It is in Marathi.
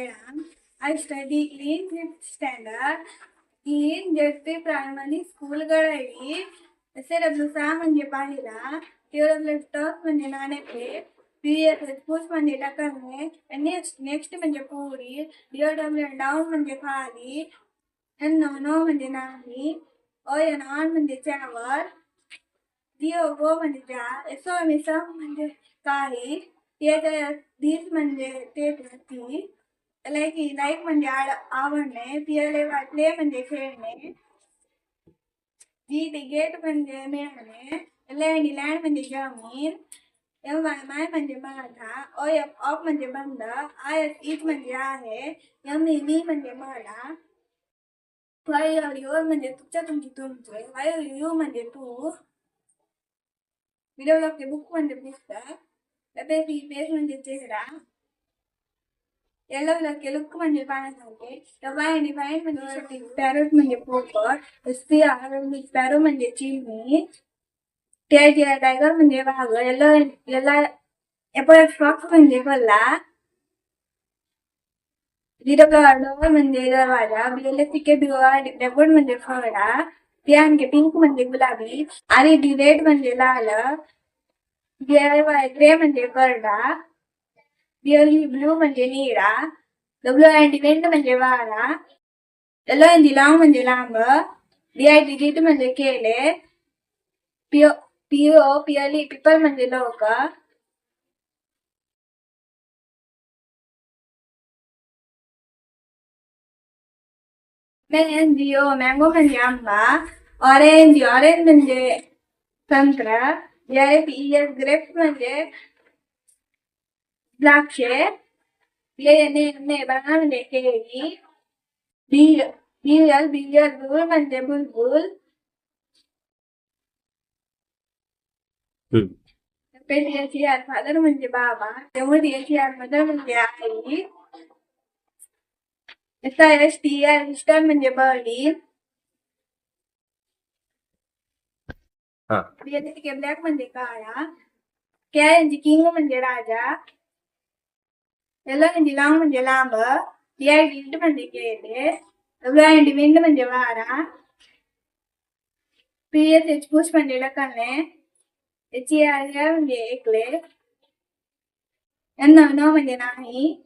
Prayam. I study in 5th standard in JP Primary School Gadadi. SW Sam म्हणजे पाहिला, TW टॉस म्हणजे नाणेफेक, PSH पुश म्हणजे टाकणे, नेक्स्ट म्हणजे पोळी, DW डाऊन म्हणजे खाली, नो म्हणजे नाही, ON ऑन म्हणजे चावल, गो म्हणजे जा, SOM म्हणजे काही, धीस म्हणजे ते ती, लाईक म्हणजे आवडणे, प्ले म्हणजे खेळणे, गेट म्हणजे मिळणे, लँड म्हणजे जमीन, MY म्हणजे माझा, ऑफ म्हणजे बंद, IS म्हणजे आहे, ME म्हणजे मला, YU म्हणजे तुमचे, YU म्हणजे तू, व्हिडिओ ब्लॉग बुक म्हणजे पुस्तक, पेज म्हणजे चेहरा, येलो ब्लॉक लुक म्हणजे पाण्यासारखे, डिफाईन म्हणजे पॅरोट म्हणजे पोपट, स्पॅरो म्हणजे चिमणी, टायगर म्हणजे वाघ, याला फॉक्स म्हणजे गल्ला, डोर म्हणजे दरवाजा, डेकोड म्हणजे फळा, पिंक म्हणजे गुलाबी, रेड म्हणजे लाल, ग्रे म्हणजे करडा, ब्लू म्हणजे निळा, WIND म्हणजे वारा, LONG म्हणजे लांब, DIT म्हणजे केले, PIOPLE पीपल म्हणजे लोक, मँगो म्हणजे आंबा, ऑरेंज म्हणजे संत्रा, ग्रेप्स म्हणजे द्राक्षे, बनाना म्हणजे केळी, बुल म्हणजे बुलबुल, फादर म्हणजे बाबा, मदर म्हणजे आई, STR म्हणजे बर्डी, ब्लॅक म्हणजे काळा, किंग म्हणजे राजा, लॉंग म्हणजे लांब, DID म्हणजे केले, WIND म्हणजे वारा, PSH पुश म्हणजे ढकलणे, HER म्हणजे एकले, नो म्हणजे नाही.